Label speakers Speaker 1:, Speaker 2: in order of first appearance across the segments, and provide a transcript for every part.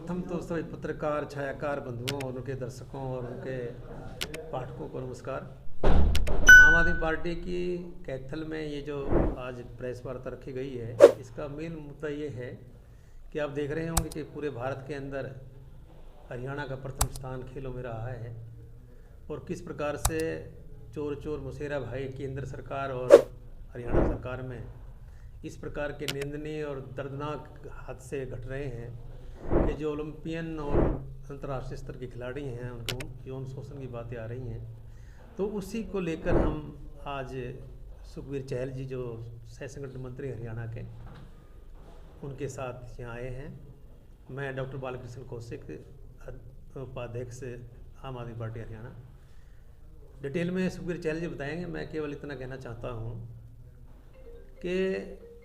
Speaker 1: सर्वप्रथम तो सभी पत्रकार छायाकार बंधुओं और उनके दर्शकों और उनके पाठकों को नमस्कार। आम आदमी पार्टी की कैथल में ये जो आज प्रेस वार्ता रखी गई है, इसका मेन मुद्दा ये है कि आप देख रहे होंगे कि पूरे भारत के अंदर हरियाणा का प्रथम स्थान खेलों में रहा है और किस प्रकार से चोर चोर मुसेरा भाई केंद्र सरकार और हरियाणा सरकार में इस प्रकार के निंदनीय और दर्दनाक हादसे घट रहे हैं कि जो ओलंपियन और अंतर्राष्ट्रीय स्तर के खिलाड़ी हैं उनको यौन शोषण की बातें आ रही हैं। तो उसी को लेकर हम आज सुखबीर चहल जी जो सह संगठन मंत्री हरियाणा के, उनके साथ यहाँ आए हैं। मैं डॉक्टर बालकृष्ण कौशिक, उपाध्यक्ष आम आदमी पार्टी हरियाणा। डिटेल में सुखबीर चहल जी बताएंगे। मैं केवल इतना कहना चाहता हूँ कि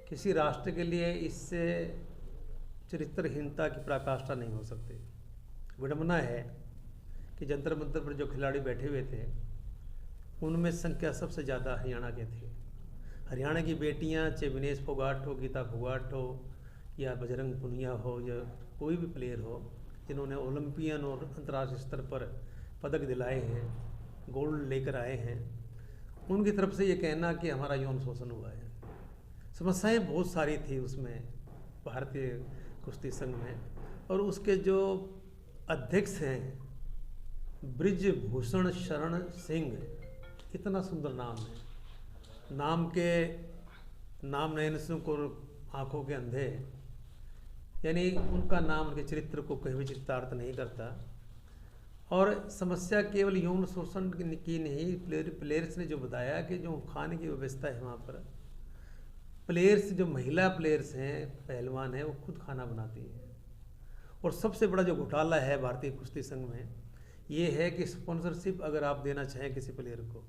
Speaker 1: किसी राष्ट्र के लिए इससे चरित्रहीनता की पराकाष्ठा नहीं हो सकती। विडंबना है कि जंतर मंतर पर जो खिलाड़ी बैठे हुए थे उनमें संख्या सबसे ज़्यादा हरियाणा के थे। हरियाणा की बेटियां, चाहे विनेश फोगाट हो, गीता फोगाट हो या बजरंग पुनिया हो या कोई भी प्लेयर हो, जिन्होंने ओलंपियन और अंतर्राष्ट्रीय स्तर पर पदक दिलाए हैं, गोल्ड लेकर आए हैं, उनकी तरफ से ये कहना कि हमारा यौन शोषण हुआ है। समस्याएं बहुत सारी थी उसमें, भारतीय कुश्ती संघ में, और उसके जो अध्यक्ष हैं ब्रिजभूषण शरण सिंह, इतना सुंदर नाम है, नाम नयन सिंह को आंखों के अंधे, यानी उनका नाम उनके चरित्र को कहीं भी चित्तार्थ नहीं करता। और समस्या केवल यौन शोषण की नहीं, प्लेयर्स ने जो बताया कि जो खाने की व्यवस्था है वहाँ पर, प्लेयर्स जो महिला प्लेयर्स हैं, पहलवान हैं, वो खुद खाना बनाती हैं। और सबसे बड़ा जो घोटाला है भारतीय कुश्ती संघ में ये है कि स्पॉन्सरशिप अगर आप देना चाहें किसी प्लेयर को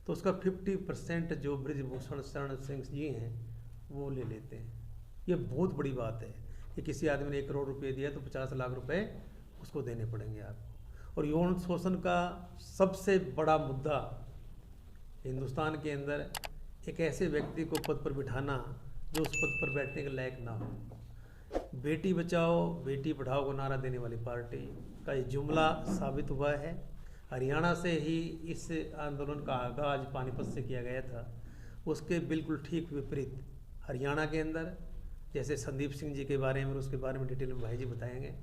Speaker 1: तो उसका 50% जो ब्रिजभूषण शरण सिंह जी हैं वो ले लेते हैं। ये बहुत बड़ी बात है कि किसी आदमी ने 1 करोड़ रुपये दिया तो 50 लाख रुपए उसको देने पड़ेंगे आपको। और यौन शोषण का सबसे बड़ा मुद्दा हिंदुस्तान के अंदर एक ऐसे व्यक्ति को पद पर बिठाना जो उस पद पर बैठने के लायक ना हो। बेटी बचाओ बेटी पढ़ाओ को नारा देने वाली पार्टी का ये जुमला साबित हुआ है। हरियाणा से ही इस आंदोलन का आगाज पानीपत से किया गया था, उसके बिल्कुल ठीक विपरीत हरियाणा के अंदर, जैसे संदीप सिंह जी के बारे में, उसके बारे में डिटेल में भाई जी बताएंगे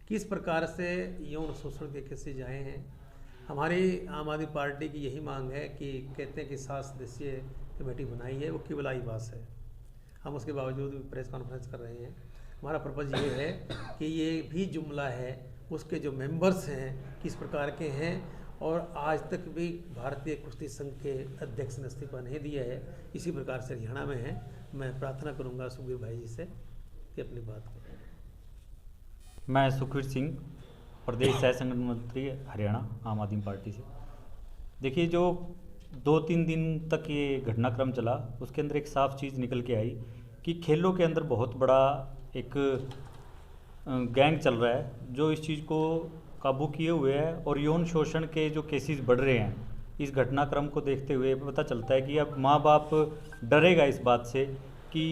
Speaker 1: किस प्रकार से यौन शोषण के किस्से जाए हैं। हमारी आम आदमी पार्टी की यही मांग है कि कहते हैं कि 7 सदस्यीय कमेटी बनाई है, वो केवल आईवास है। हम उसके बावजूद भी प्रेस कॉन्फ्रेंस कर रहे हैं। हमारा पर्पज़ ये है कि ये भी जुमला है, उसके जो मेंबर्स हैं किस प्रकार के हैं, और आज तक भी भारतीय कुश्ती संघ के अध्यक्ष ने इस्तीफा नहीं दिया है, इसी प्रकार से हरियाणा में है। मैं प्रार्थना करूंगा सुखबीर भाई जी से कि अपनी बात करें।
Speaker 2: मैं सुखबीर सिंह, प्रदेश सह संगठन मंत्री हरियाणा आम आदमी पार्टी से। देखिए, जो 2-3 दिन तक ये घटनाक्रम चला उसके अंदर एक साफ चीज़ निकल के आई कि खेलों के अंदर बहुत बड़ा एक गैंग चल रहा है जो इस चीज़ को काबू किए हुए है। और यौन शोषण के जो केसेस बढ़ रहे हैं, इस घटनाक्रम को देखते हुए पता चलता है कि अब माँ बाप डरेगा इस बात से कि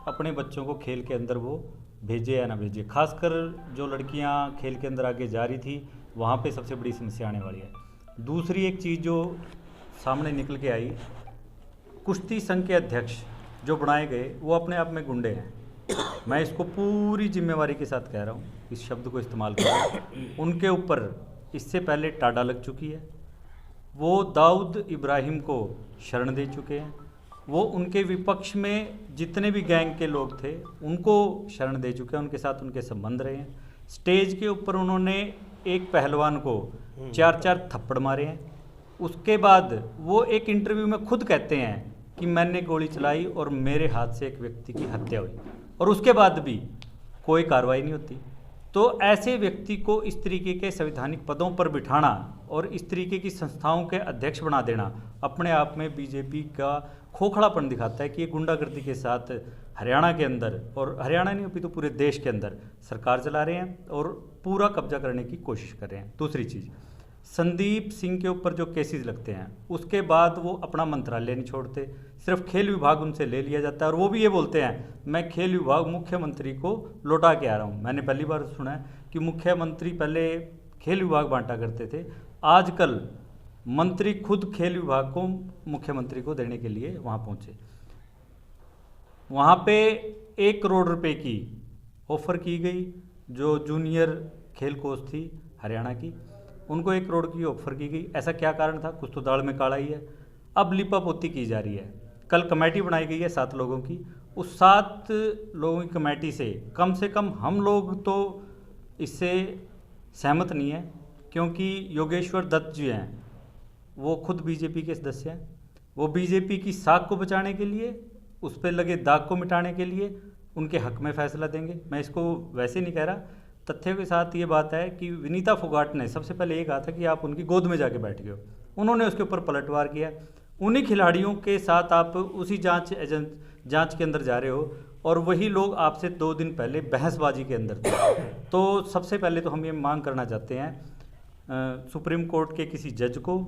Speaker 2: अपने बच्चों को खेल के अंदर वो भेजे या ना भेजे। खासकर जो लड़कियां खेल के अंदर आगे जा रही थी वहाँ पे सबसे बड़ी समस्या आने वाली है। दूसरी एक चीज़ जो सामने निकल के आई, कुश्ती संघ के अध्यक्ष जो बनाए गए वो अपने आप में गुंडे हैं। मैं इसको पूरी जिम्मेवारी के साथ कह रहा हूँ, इस शब्द को इस्तेमाल कर रहा हूँ। उनके ऊपर इससे पहले टाडा लग चुकी है, वो दाऊद इब्राहिम को शरण दे चुके हैं, वो उनके विपक्ष में जितने भी गैंग के लोग थे उनको शरण दे चुके हैं, उनके साथ उनके संबंध रहे हैं। स्टेज के ऊपर उन्होंने एक पहलवान को 4-4 थप्पड़ मारे हैं। उसके बाद वो एक इंटरव्यू में खुद कहते हैं कि मैंने गोली चलाई और मेरे हाथ से एक व्यक्ति की हत्या हुई, और उसके बाद भी कोई कार्रवाई नहीं होती। तो ऐसे व्यक्ति को इस तरीके के संवैधानिक पदों पर बिठाना और इस तरीके की संस्थाओं के अध्यक्ष बना देना अपने आप में बीजेपी का खोखलापन दिखाता है कि ये गुंडागर्दी के साथ हरियाणा के अंदर, और हरियाणा नहीं अभी तो पूरे देश के अंदर सरकार चला रहे हैं और पूरा कब्जा करने की कोशिश कर रहे हैं। दूसरी चीज़, संदीप सिंह के ऊपर जो केसेस लगते हैं उसके बाद वो अपना मंत्रालय नहीं छोड़ते, सिर्फ खेल विभाग उनसे ले लिया जाता है और वो भी ये बोलते हैं मैं खेल विभाग मुख्यमंत्री को लौटा के आ रहा हूँ। मैंने पहली बार सुना है कि मुख्यमंत्री पहले खेल विभाग बांटा करते थे, आजकल मंत्री खुद खेल विभाग को मुख्यमंत्री को देने के लिए वहाँ पहुँचे। वहाँ पे 1 करोड़ रुपए की ऑफर की गई, जो जूनियर खेल कोच थी हरियाणा की, उनको 1 करोड़ की ऑफर की गई। ऐसा क्या कारण था? कुछ तो दाल में काला ही है। अब लिपापोती की जा रही है। कल कमेटी बनाई गई है 7 लोगों की, उस 7 लोगों की कमेटी से कम हम लोग तो इससे सहमत नहीं है, क्योंकि योगेश्वर दत्त जी हैं वो खुद बीजेपी के सदस्य हैं। वो बीजेपी की साख को बचाने के लिए, उस पर लगे दाग को मिटाने के लिए उनके हक में फैसला देंगे। मैं इसको वैसे नहीं कह रहा, तथ्यों के साथ ये बात है कि विनीता फोगाट ने सबसे पहले ये कहा था कि आप उनकी गोद में जाके बैठ गए हो, उन्होंने उसके ऊपर पलटवार किया। उन्हीं खिलाड़ियों के साथ आप उसी जांच के अंदर जा रहे हो और वही लोग आपसे 2 दिन पहले बहसबाजी के अंदर थे। तो सबसे पहले तो हम ये मांग करना चाहते हैं सुप्रीम कोर्ट के किसी जज को,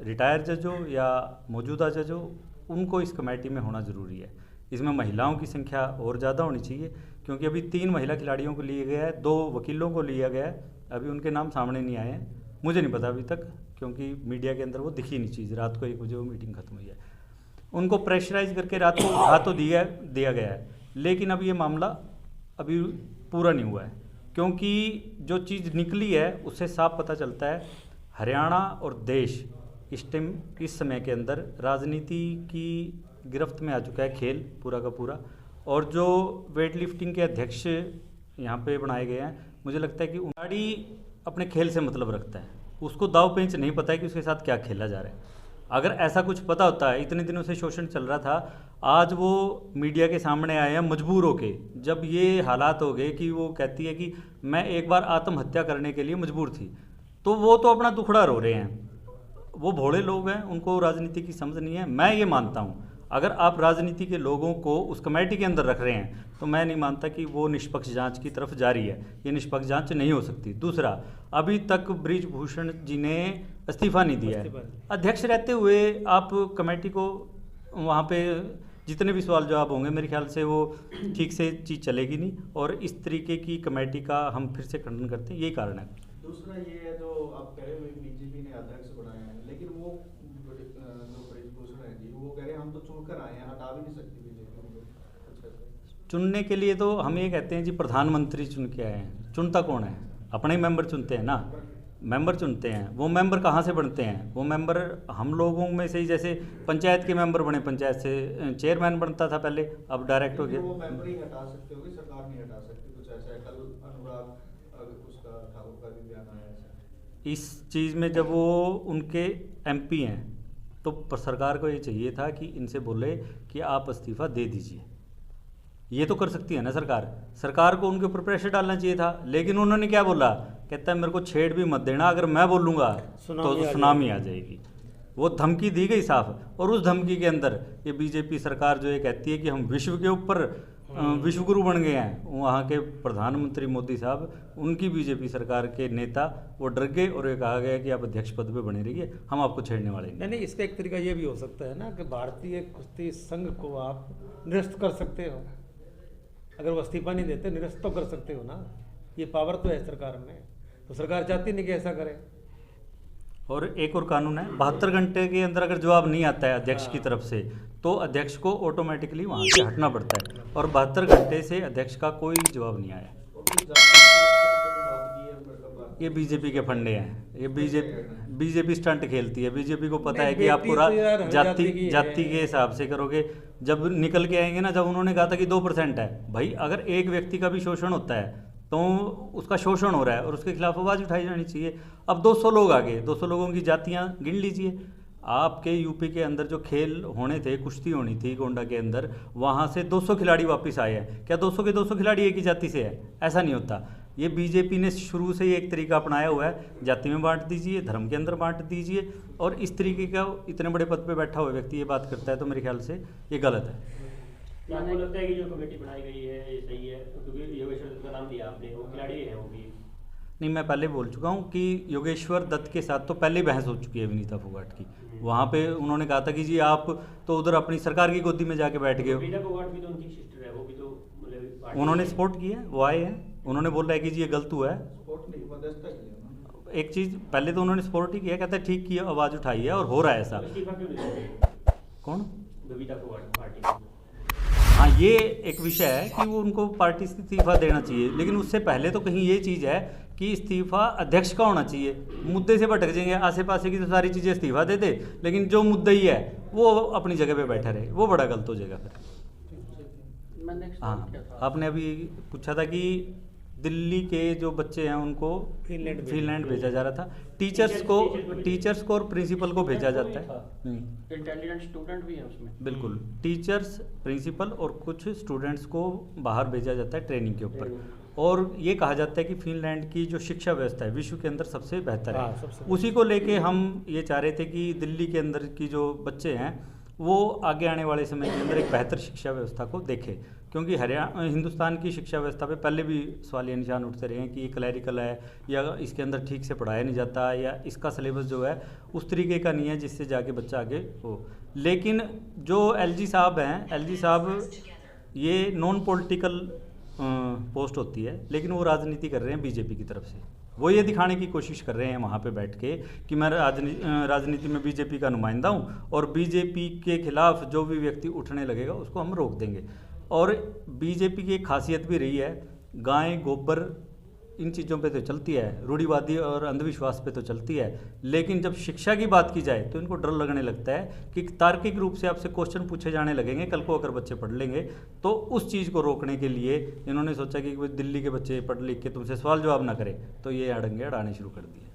Speaker 2: रिटायर जज हो या मौजूदा जज हो, उनको इस कमेटी में होना ज़रूरी है। इसमें महिलाओं की संख्या और ज़्यादा होनी चाहिए, क्योंकि अभी 3 महिला खिलाड़ियों को लिया गया है, 2 वकीलों को लिया गया है, अभी उनके नाम सामने नहीं आए हैं, मुझे नहीं पता अभी तक, क्योंकि मीडिया के अंदर वो दिखी नहीं चीज़। रात को 1 बजे वो मीटिंग खत्म हुई है। उनको प्रेशराइज करके रात को उठा तो दिया गया है, लेकिन अब ये मामला अभी पूरा नहीं हुआ है, क्योंकि जो चीज़ निकली है उससे साफ पता चलता है हरियाणा और देश इस समय के अंदर राजनीति की गिरफ्त में आ चुका है, खेल पूरा का पूरा। और जो वेट लिफ्टिंग के अध्यक्ष यहाँ पे बनाए गए हैं, मुझे लगता है कि खिलाड़ी अपने खेल से मतलब रखता है, उसको दाव पेंच नहीं पता है कि उसके साथ क्या खेला जा रहा है। अगर ऐसा कुछ पता होता है, इतने दिनों से शोषण चल रहा था, आज वो मीडिया के सामने आए हैं मजबूर होके। जब ये हालात हो गए कि वो कहती है कि मैं एक बार आत्महत्या करने के लिए मजबूर थी, तो वो तो अपना दुखड़ा रो रहे हैं। वो भोले लोग हैं, उनको राजनीति की समझ नहीं है। मैं ये मानता हूँ अगर आप राजनीति के लोगों को उस कमेटी के अंदर रख रहे हैं तो मैं नहीं मानता कि वो निष्पक्ष जांच की तरफ जा रही है। ये निष्पक्ष जांच नहीं हो सकती। दूसरा, अभी तक बृजभूषण जी ने इस्तीफा नहीं दिया है। अध्यक्ष रहते हुए आप कमेटी को वहाँ पे जितने भी सवाल जवाब होंगे, मेरे ख्याल से वो ठीक से चीज़ चलेगी नहीं, और इस तरीके की कमेटी का हम फिर से खंडन करते हैं। यही कारण है।
Speaker 3: दूसरा ये है जो आप कह रहे हो बीजेपी ने अध्यक्ष बनाया है, लेकिन वो जो बृजभूषण है जी, वो कह रहे हैं हम तो चुनकर आए हैं, हटा भी नहीं सकती बीजेपी।
Speaker 2: चुनने के लिए तो हम ये कहते हैं जी प्रधानमंत्री चुन के आए हैं। चुनता कौन है? अपने ही मेंबर चुनते हैं ना, मेंबर चुनते हैं। वो मेंबर कहाँ से बनते हैं? वो मेंबर हम लोगों में से ही, जैसे पंचायत के मेंबर बने, पंचायत से चेयरमैन बनता था पहले, अब डायरेक्ट हो गया।
Speaker 3: वो मेंबर ही हटा सकते होगी, सरकार नहीं हटा सकती, कुछ ऐसा है। कल अनुराग उसका ठाकुर का भी बयान आया है
Speaker 2: इस चीज़ में। जब वो उनके एमपी हैं तो सरकार को ये चाहिए था कि इनसे बोले कि आप इस्तीफा दे दीजिए। ये तो कर सकती है ना सरकार। सरकार को उनके ऊपर प्रेशर डालना चाहिए था, लेकिन उन्होंने क्या बोला? कहता है मेरे को छेड़ भी मत देना, अगर मैं बोलूँगा तो सुनामी आ जाएगी। वो धमकी दी गई साफ, और उस धमकी के अंदर ये बीजेपी सरकार जो ये कहती है कि हम विश्व के ऊपर विश्वगुरु बन गए हैं, वहाँ के प्रधानमंत्री मोदी साहब, उनकी बीजेपी सरकार के नेता वो डर गए और ये कहा गया कि आप अध्यक्ष पद पे बने रहिए, हम आपको छेड़ने वाले नहीं।
Speaker 1: नहीं, इसका एक तरीका ये भी हो सकता है ना कि भारतीय कुश्ती संघ को आप निरस्त कर सकते हो। अगर वो इस्तीफा नहीं देते, निरस्त तो कर सकते हो ना। ये पावर तो है सरकार में, तो सरकार चाहती नहीं कि ऐसा करे।
Speaker 2: और एक और कानून है, 72 घंटे के अंदर अगर जवाब नहीं आता है अध्यक्ष की तरफ से, तो अध्यक्ष को ऑटोमेटिकली वहाँ से हटना पड़ता है, और 72 घंटे से अध्यक्ष का कोई जवाब नहीं आया। ये बीजेपी के फंडे हैं। ये बीजेपी स्टंट खेलती है। बीजेपी को पता है कि आप पूरा जाति के हिसाब से करोगे। जब निकल के आएंगे ना, जब उन्होंने कहा था कि 2% है, भाई अगर एक व्यक्ति का भी शोषण होता है तो उसका शोषण हो रहा है और उसके खिलाफ आवाज़ उठाई जानी चाहिए। अब 200 लोग आ गए, 200 लोगों की जातियाँ गिन लीजिए। आपके यूपी के अंदर जो खेल होने थे, कुश्ती होनी थी गोंडा के अंदर, वहाँ से 200 खिलाड़ी वापस आए हैं। क्या 200 के 200 खिलाड़ी एक ही जाति से है? ऐसा नहीं होता। ये बीजेपी ने शुरू से ही एक तरीका अपनाया हुआ है, जाति में बांट दीजिए, धर्म के अंदर बांट दीजिए, और इस तरीके का इतने बड़े पद पे बैठा हुआ व्यक्ति ये बात करता है, तो मेरे ख्याल से ये गलत है।
Speaker 4: क्या आपको लगता है कि जो कमेटी बनाई गई है ये सही है? क्योंकि योगेश्वर दत्त का नाम दिया आपने, वो खिलाड़ी है वो भी।
Speaker 2: नहीं, मैं पहले बोल चुका हूँ कि योगेश्वर दत्त के साथ तो पहले बहस हो चुकी है विनीता फोगाट की। वहाँ पे उन्होंने कहा था कि जी आप तो उधर अपनी सरकार की गोदी में जाके बैठ गए हो।
Speaker 4: बबीता फोगाट भी तो उनकी सिस्टर है, वो भी तो मतलब पार्टी
Speaker 2: उन्होंने
Speaker 4: से-
Speaker 2: सपोर्ट किया है, वो आए हैं, उन्होंने बोला है कि जी ये गलत हुआ है।
Speaker 3: सपोर्ट नहीं, मध्यस्थता की है ना।
Speaker 2: एक चीज़ पहले तो उन्होंने सपोर्ट ही किया, कहते हैं ठीक किया, आवाज़ उठाई है और हो रहा है ऐसा।
Speaker 4: तो इस्तीफा क्यों नहीं देते
Speaker 2: कौन?
Speaker 4: बबीता फोगाट पार्टी से?
Speaker 2: हाँ, ये एक विषय है कि वो उनको पार्टी से इस्तीफा देना चाहिए, लेकिन उससे पहले तो कहीं ये चीज़ है कि इस्तीफा अध्यक्ष का होना चाहिए। मुद्दे से भटक जाएंगे, आसे पासे की तो सारी चीज़ें इस्तीफा दे दे, लेकिन जो मुद्दा ही है वो अपनी जगह पे बैठा रहे, वो बड़ा गलत हो जाएगा फिर।
Speaker 5: मैं नेक्स्ट
Speaker 2: हाँ,
Speaker 5: क्या था?
Speaker 2: आपने अभी पूछा था कि दिल्ली के जो बच्चे हैं उनको फिनलैंड भेजा जा रहा था। टीचर्स को और प्रिंसिपल को भेजा जाता है। नहीं,
Speaker 5: इंटेलिजेंट स्टूडेंट भी है उसमें।
Speaker 2: बिल्कुल, टीचर्स, प्रिंसिपल और कुछ स्टूडेंट्स को बाहर भेजा जाता है ट्रेनिंग के ऊपर। और ये कहा जाता है कि फिनलैंड की जो शिक्षा व्यवस्था है विश्व के अंदर सबसे बेहतर
Speaker 1: हाँ,
Speaker 2: है।
Speaker 1: सबसे
Speaker 2: उसी को लेके हम ये चाह रहे थे कि दिल्ली के अंदर की जो बच्चे हैं वो आगे आने वाले समय के अंदर एक बेहतर शिक्षा व्यवस्था को देखें, क्योंकि हिंदुस्तान की शिक्षा व्यवस्था पे पहले भी सवालिया निशान उठते रहे हैं कि ये क्लैरिकल है, या इसके अंदर ठीक से पढ़ाया नहीं जाता, या इसका सिलेबस जो है उस तरीके का नहीं है जिससे जाके बच्चा आगे हो। लेकिन जो एलजी साहब हैं, एलजी साहब ये नॉन पॉलिटिकल पोस्ट होती है, लेकिन वो राजनीति कर रहे हैं बीजेपी की तरफ से। वो ये दिखाने की कोशिश कर रहे हैं वहाँ पे बैठ के कि मैं राजनीति में बीजेपी का नुमाइंदा हूँ और बीजेपी के खिलाफ जो भी व्यक्ति उठने लगेगा उसको हम रोक देंगे। और बीजेपी की एक खासियत भी रही है, गाय गोबर इन चीज़ों पे तो चलती है, रूढ़िवादी और अंधविश्वास पे तो चलती है, लेकिन जब शिक्षा की बात की जाए तो इनको डर लगने लगता है कि तार्किक रूप से आपसे क्वेश्चन पूछे जाने लगेंगे, कल को अगर बच्चे पढ़ लेंगे तो उस चीज़ को रोकने के लिए इन्होंने सोचा कि कोई दिल्ली के बच्चे पढ़ लिख के तुमसे सवाल जवाब ना करें, तो ये अड़ंगे अड़ाने शुरू कर दिए।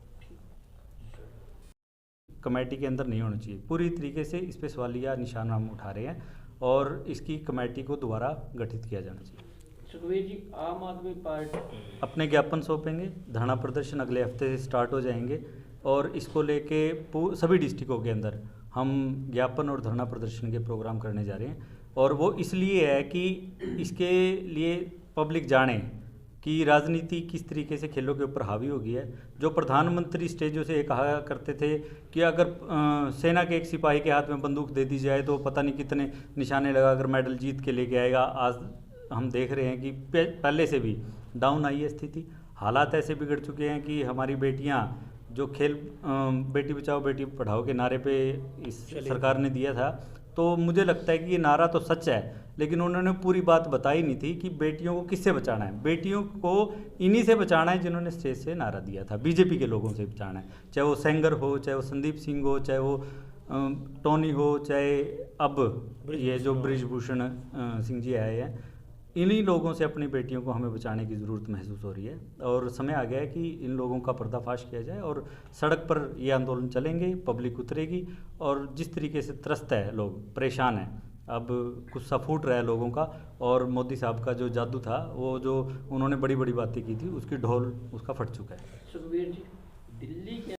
Speaker 2: कमेटी के अंदर नहीं होना चाहिए, पूरी तरीके से इस पर सवालिया निशान हम उठा रहे हैं और इसकी कमेटी को दोबारा गठित किया जाना चाहिए।
Speaker 5: सुखबीर जी, आम आदमी पार्टी
Speaker 2: अपने ज्ञापन सौंपेंगे, धरना प्रदर्शन अगले हफ्ते से स्टार्ट हो जाएंगे और इसको लेके सभी डिस्ट्रिक्टों के अंदर हम ज्ञापन और धरना प्रदर्शन के प्रोग्राम करने जा रहे हैं। और वो इसलिए है कि इसके लिए पब्लिक जाने कि राजनीति किस तरीके से खेलों के ऊपर हावी हो गई है। जो प्रधानमंत्री स्टेजों से ये कहा करते थे कि अगर सेना के एक सिपाही के हाथ में बंदूक दे दी जाए तो पता नहीं कितने निशाने लगाकर मेडल जीत के लेके आएगा, आज हम देख रहे हैं कि पहले से भी डाउन आई है स्थिति। हालात ऐसे बिगड़ चुके हैं कि हमारी बेटियां जो खेल बेटी बचाओ बेटी पढ़ाओ के नारे पे इस सरकार ने दिया था, तो मुझे लगता है कि ये नारा तो सच है, लेकिन उन्होंने पूरी बात बताई नहीं थी कि बेटियों को किससे बचाना है। बेटियों को इन्हीं से बचाना है जिन्होंने स्टेज से नारा दिया था, बीजेपी के लोगों से बचाना है, चाहे वो सेंगर हो, चाहे वो संदीप सिंह हो, चाहे वो टोनी हो, चाहे अब ये जो बृजभूषण सिंह जी आए हैं, इन्हीं लोगों से अपनी बेटियों को हमें बचाने की ज़रूरत महसूस हो रही है। और समय आ गया है कि इन लोगों का पर्दाफाश किया जाए और सड़क पर ये आंदोलन चलेंगे, पब्लिक उतरेगी और जिस तरीके से त्रस्त है लोग, परेशान हैं, अब गुस्सा फूट रहा है लोगों का। और मोदी साहब का जो जादू था, वो जो उन्होंने बड़ी बड़ी बातें की थी, उसकी ढोल उसका फट चुका है।
Speaker 5: सुखबीर जी, दिल्ली के